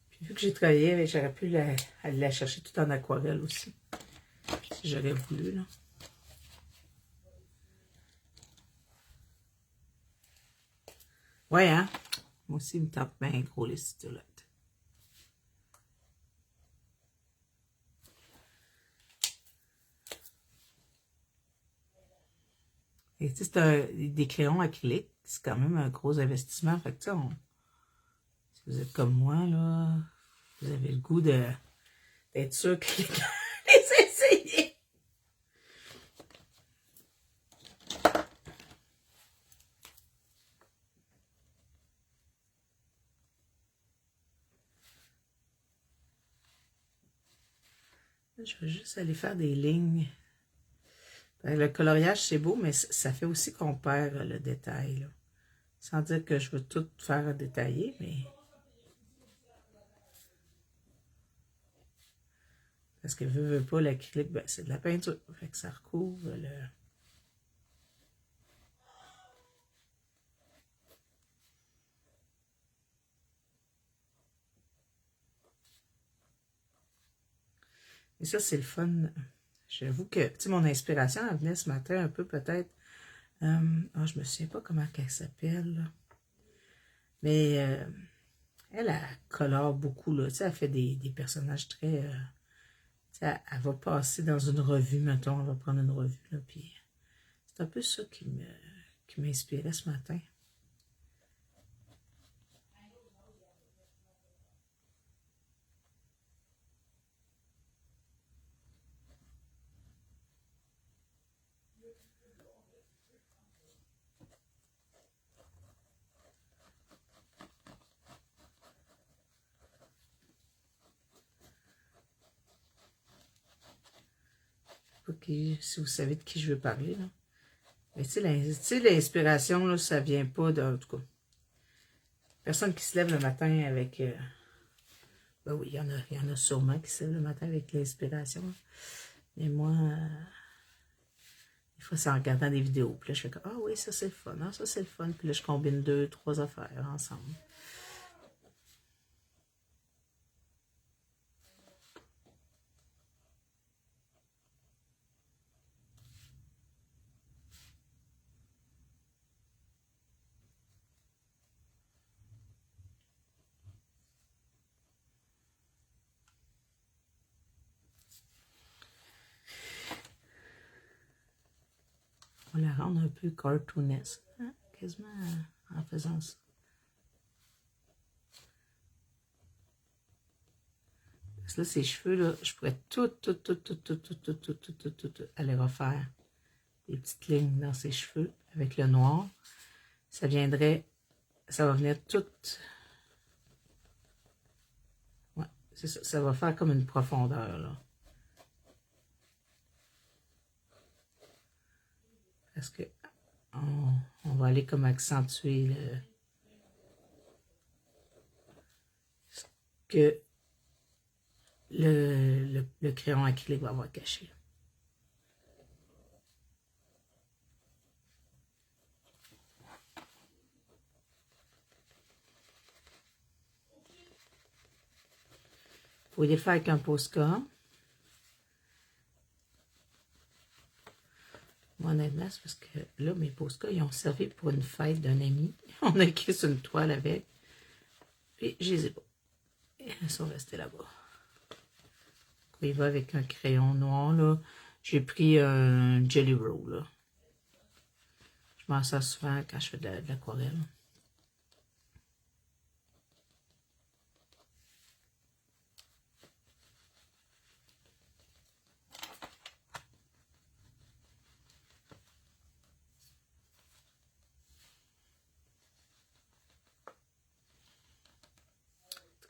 Puis vu que j'ai travaillé, j'aurais pu aller la chercher tout en aquarelle aussi. Si j'aurais voulu, là. Ouais, hein? Moi aussi, il me tape bien gros les stylettes. Et tu sais, c'est des crayons acryliques, c'est quand même un gros investissement. Fait que tu sais, si vous êtes comme moi, là, vous avez le goût d'être sûr que les essayer. Je vais juste aller faire des lignes. Le coloriage, c'est beau, mais ça fait aussi qu'on perd le détail. Là. Sans dire que je veux tout faire détailler, mais... Parce que veut pas, l'acrylique, ben, c'est de la peinture. Fait que ça recouvre le... Et ça, c'est le fun. J'avoue que, tu sais, mon inspiration, elle venait ce matin un peu peut-être... je me souviens pas comment elle s'appelle, là. Mais elle colore beaucoup, là. Tu sais, elle fait des personnages très... tu sais, elle va passer dans une revue, mettons, elle va prendre une revue, là, puis c'est un peu ça qui m'inspirait ce matin. Okay, si vous savez de qui je veux parler, là. Mais tu sais, l'inspiration, là, ça vient pas de... En tout cas, personne qui se lève le matin avec... ben oui, il y en a sûrement qui se lèvent le matin avec l'inspiration. Mais moi, des fois, c'est en regardant des vidéos. Puis là, je fais comme, ah oui, ça c'est le fun. Ah, ça c'est le fun. Puis là, je combine 2, 3 affaires ensemble. On la rendre un peu cartoonesque, hein? Quasiment en faisant ça. Parce que là, ses cheveux, là, je pourrais tout aller refaire des petites lignes dans ses cheveux avec le noir. Ça viendrait, ça va venir tout... Ouais, c'est ça, ça va faire comme une profondeur, là. Parce que on va aller comme accentuer ce que le crayon acrylique va avoir caché. Vous pourriez le faire avec un Posca. Moi, honnêtement, c'est parce que là, mes Posca, ils ont servi pour une fête d'un ami. On a écrit sur une toile avec. Puis, je les ai pas. Ils sont restés là-bas. Il va avec un crayon noir, là. J'ai pris un Jelly Roll, là. Je m'en sers souvent quand je fais de l'aquarelle.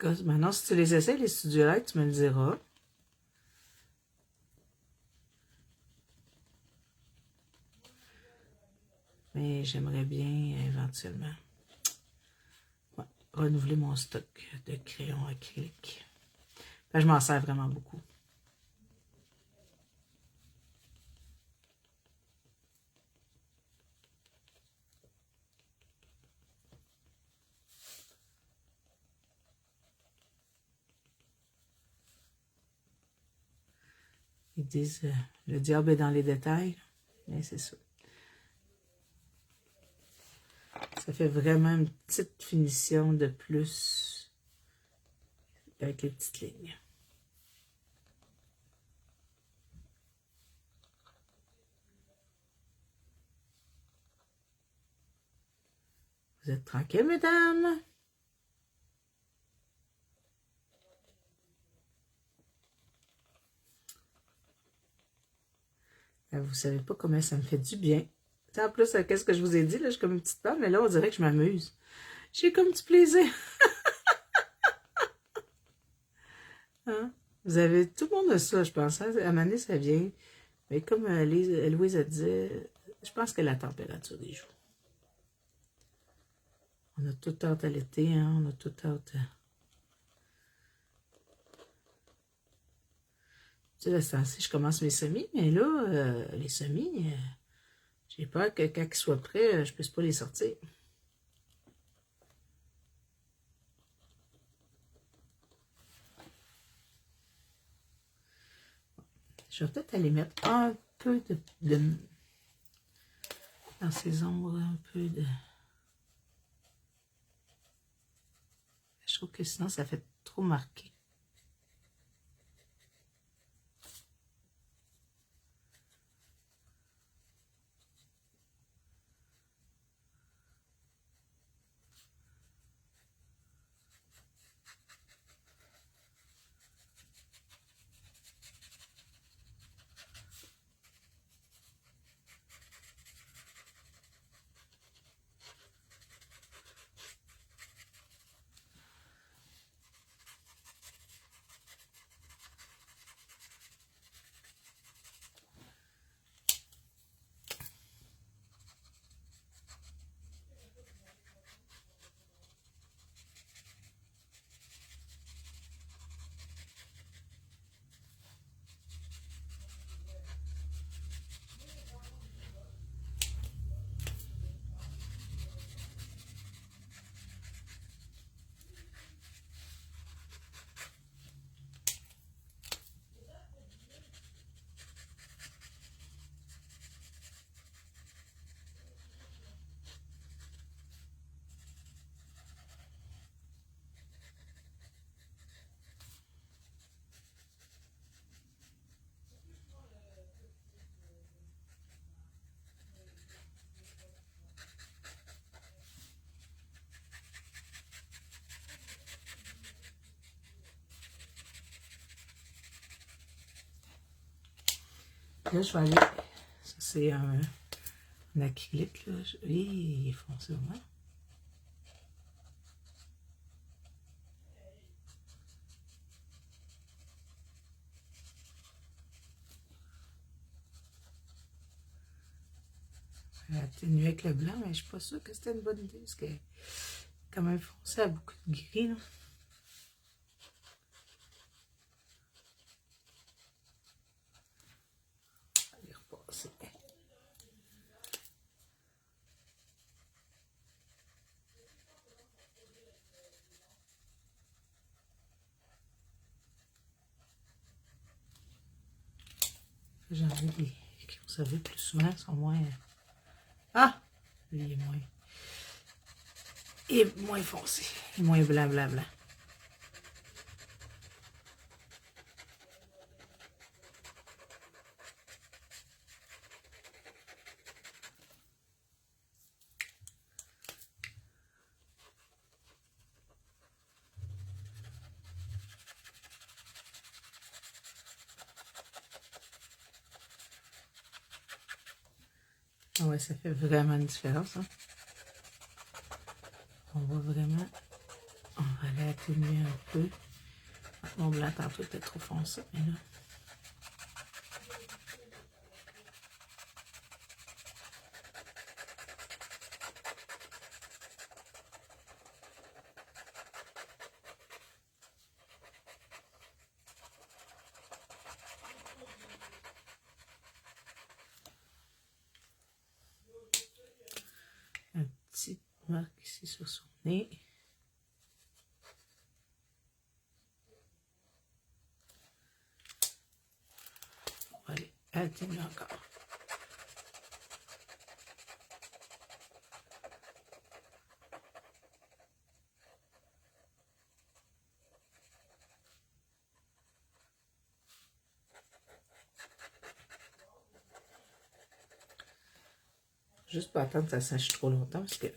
En tout cas, maintenant, si tu les essaies, les Studio Light, tu me le diras. Mais j'aimerais bien, éventuellement, ouais, renouveler mon stock de crayons acryliques. Ben, je m'en sers vraiment beaucoup. Ils disent, le diable est dans les détails. Mais c'est ça. Ça fait vraiment une petite finition de plus avec les petites lignes. Vous êtes tranquilles, mesdames? Vous savez pas comment ça me fait du bien. En plus, qu'est-ce que je vous ai dit, là, je suis comme une petite femme, mais là, on dirait que je m'amuse. J'ai comme du plaisir. Hein? Vous avez, tout le monde a ça, je pense. Hein? À un moment donné, ça vient. Mais comme Louise a dit, je pense que la température des jours. On a tout hâte à l'été, hein? On a tout hâte. Tu sais, là, je commence mes semis, mais là, les semis, j'ai peur que quand ils soient prêts, je ne puisse pas les sortir. Je vais peut-être aller mettre un peu de dans ces ombres, un peu de... Je trouve que sinon, ça fait trop marqué. Là, je vais aller. Ça, c'est un acrylique, là. Oui, il est foncé, vraiment. Atténuer avec le blanc, mais je ne suis pas sûre que c'était une bonne idée, parce que quand même foncé à beaucoup de gris, là. On va aller repasser. J'en ai des qui vont servir plus souvent, sont moins... Ah! Lui, il est moins foncé. Il est moins blanc, blanc, blanc. Ah ouais, ça fait vraiment une différence, hein. On va vraiment... On va aller atténuer un peu. Mon blanc, tantôt, était trop foncé, mais là... Une petite marque ici sur son nez. On va aller atténuer encore. Juste pas attendre que ça sèche trop longtemps, parce que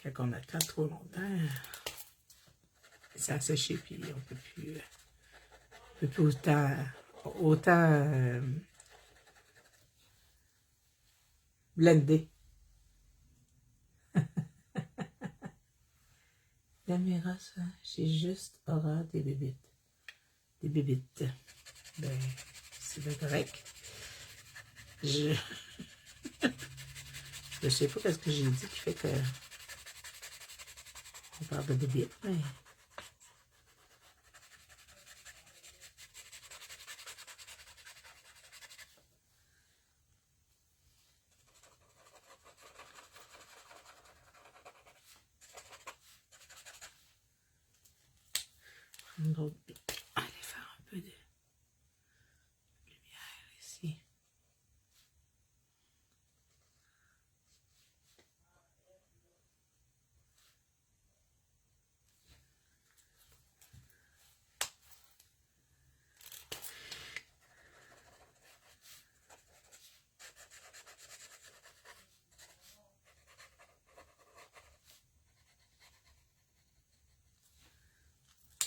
quand on attend trop longtemps, ça a séché, puis on peut plus autant blender. Caméra, ça, j'ai juste horreur des bébites. Des bébites. Ben, c'est bien correct. Je sais pas qu'est-ce que j'ai dit qui fait que on parle de bébites, mais... Donc, allez faire un peu de lumière ici.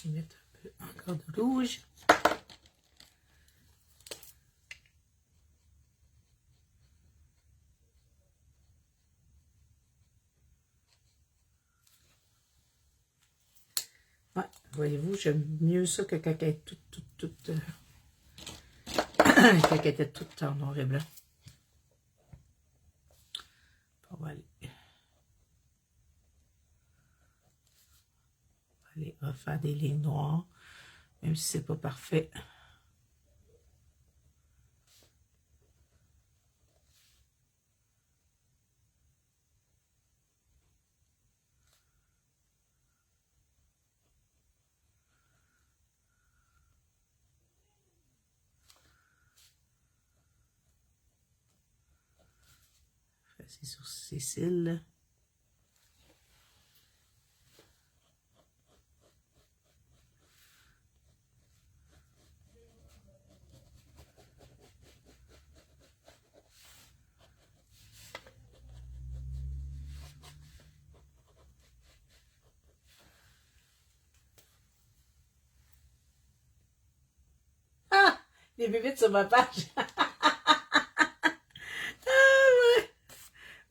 Je vais mettre un peu encore de rouge. Ouais, voyez-vous, j'aime mieux ça que quand elle est toute quand elle était toute en noir et blanc. On va aller refaire des lignes noires, même si c'est pas parfait. C'est sur ses cils. Ah! Les bébites sur ma page!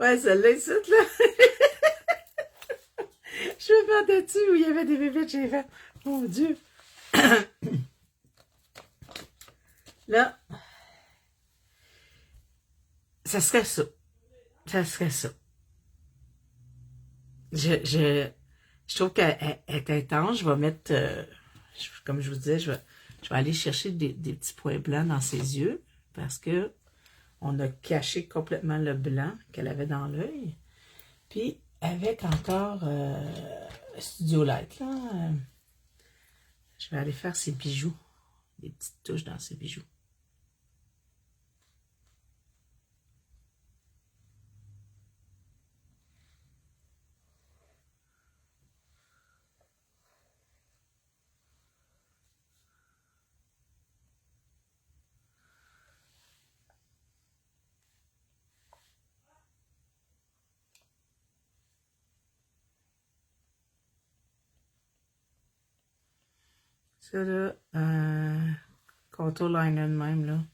Ouais, celle-là, ici, là. Je me demandais dessus où il y avait des bébés, j'ai fait. Mon Dieu. Là, ça serait ça. Ça serait ça. Je trouve qu'elle est intense. Je vais mettre, comme je vous disais, je vais aller chercher des petits points blancs dans ses yeux parce que on a caché complètement le blanc qu'elle avait dans l'œil. Puis, avec encore Studio Light, là, je vais aller faire ses bijoux. Des petites touches dans ses bijoux. Ça, là, contour liner de même, là,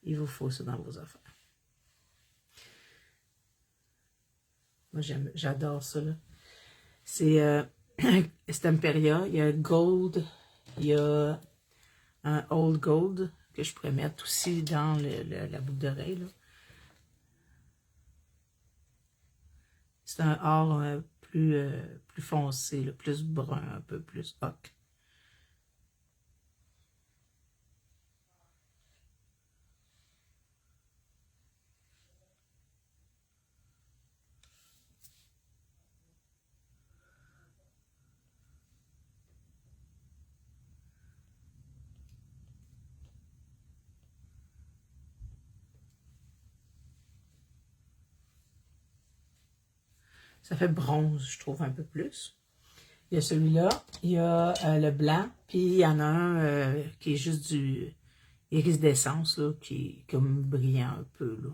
il vous faut ça dans vos affaires. Moi, j'adore ça, là. C'est Stamperia. Il y a Gold, il y a un Old Gold que je pourrais mettre aussi dans la boucle d'oreille, là. C'est un or plus foncé, là, plus brun, un peu plus ocre. Ça fait bronze, je trouve, un peu plus. Il y a celui-là, il y a le blanc, puis il y en a un qui est juste du iris d'essence, là, qui est comme brillant un peu, là.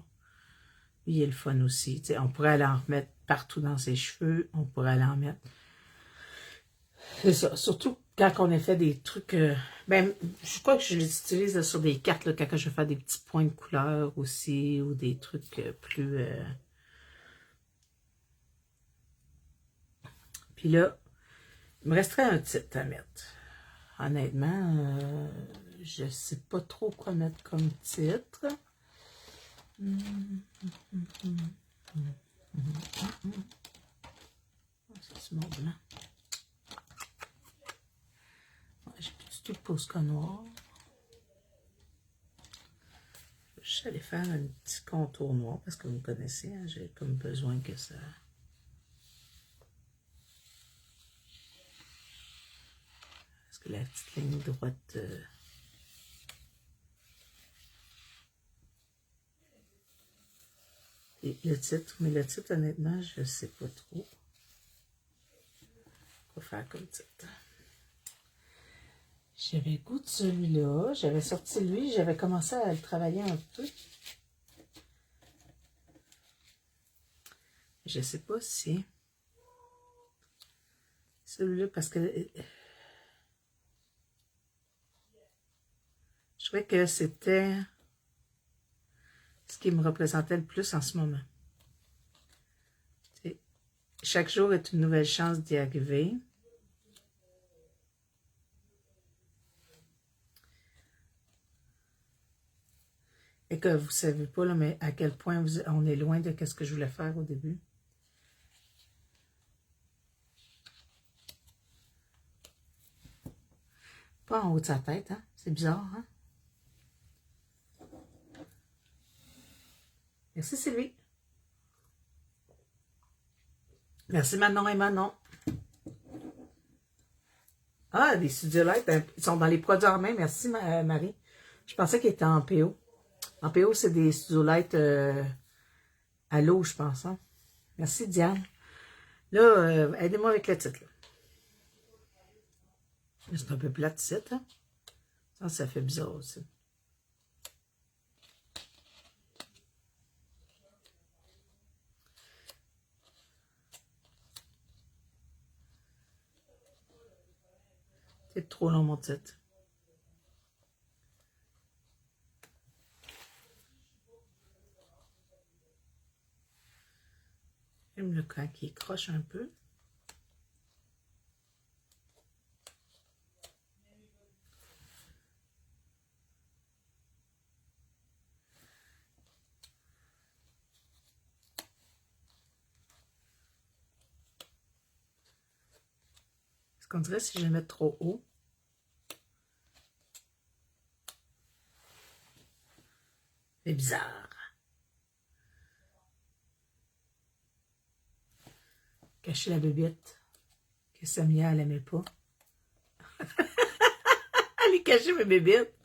Lui, il est le fun aussi. T'sais, on pourrait aller en remettre partout dans ses cheveux, on pourrait aller en mettre. C'est ça, surtout quand on a fait des trucs... ben, je crois que je les utilise là, sur des cartes, là, quand je vais faire des petits points de couleur aussi, ou des trucs plus... Puis là, il me resterait un titre à mettre. Honnêtement, je sais pas trop quoi mettre comme titre. C'est mon blanc. J'ai plus du tout de Posca noir. Je vais aller faire un petit contour noir parce que vous me connaissez, hein, j'ai comme besoin que ça... Parce que la petite ligne droite... Et le titre, mais le titre, honnêtement, je sais pas trop quoi faire comme titre. J'avais le goût de celui-là, j'avais sorti lui, j'avais commencé à le travailler un peu. Je sais pas si celui-là, parce que je trouvais que c'était ce qui me représentait le plus en ce moment. T'sais, chaque jour est une nouvelle chance d'y arriver. Et que vous savez pas, là, mais à quel point on est loin de ce que je voulais faire au début. Pas en haut de sa tête, hein? C'est bizarre, hein? Merci Sylvie. Merci Manon et Manon. Ah, des Studio Light, ils sont dans les produits en main. Merci Marie. Je pensais qu'ils étaient en PO. En PO, c'est des Studio Light à l'eau, je pense. Hein? Merci Diane. Là, aidez-moi avec le titre. C'est un peu plat de titre. Hein? Ça fait bizarre aussi. C'est trop long mon titre. J'aime le quand il croche un peu. Est-ce qu'on dirait si je le mets trop haut? C'est bizarre. Cacher la bébête que Samia, elle n'aimait pas. Elle est cachée, ma bébête.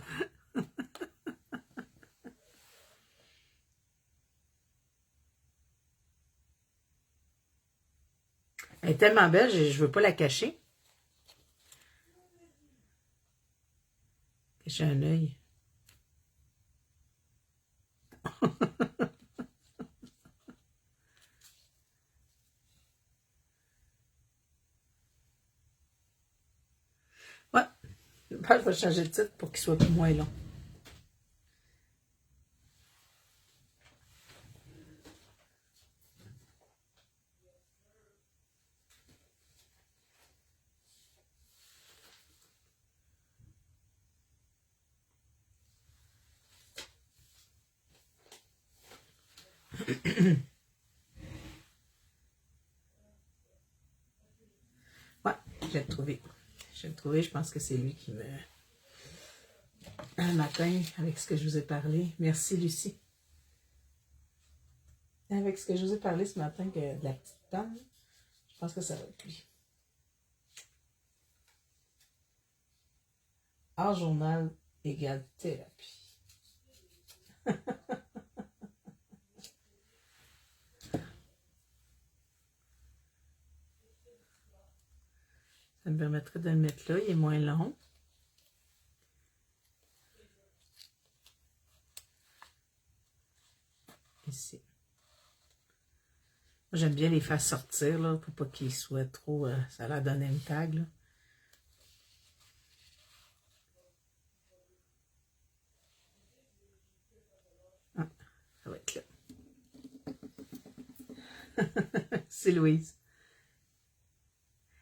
Elle est tellement belle, je ne veux pas la cacher. Cacher un œil. Ouais, je vais changer de titre pour qu'il soit moins long. Ouais, je vais le trouver. Je vais le trouver, je pense que c'est lui qui me... Un matin, avec ce que je vous ai parlé. Merci, Lucie. Avec ce que je vous ai parlé ce matin de la petite pomme, je pense que ça va être lui. Hors journal égale thérapie. Ça me permettrait de le mettre là, il est moins long. Ici. J'aime bien les faire sortir, là, pour pas qu'ils soient trop... ça leur donne une tag, là. Ah, ça va être là. C'est Louise.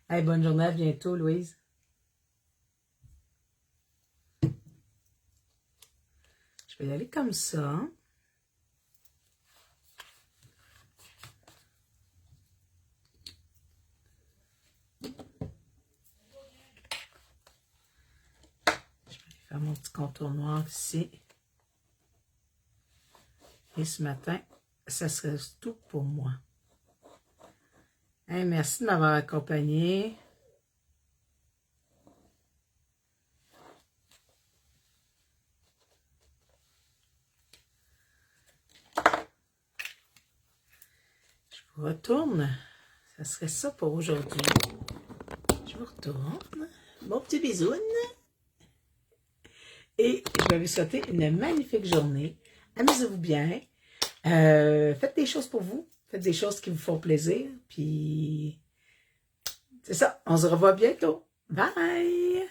Hey, bonne journée, à bientôt, Louise. Je vais y aller comme ça. Faire mon petit contour noir ici. Et ce matin, ça serait tout pour moi. Hey, merci de m'avoir accompagné. Je vous retourne. Ça serait ça pour aujourd'hui. Je vous retourne. Bon petit bisou. Et je vais vous souhaiter une magnifique journée. Amusez-vous bien. Faites des choses pour vous. Faites des choses qui vous font plaisir. Puis, c'est ça. On se revoit bientôt. Bye!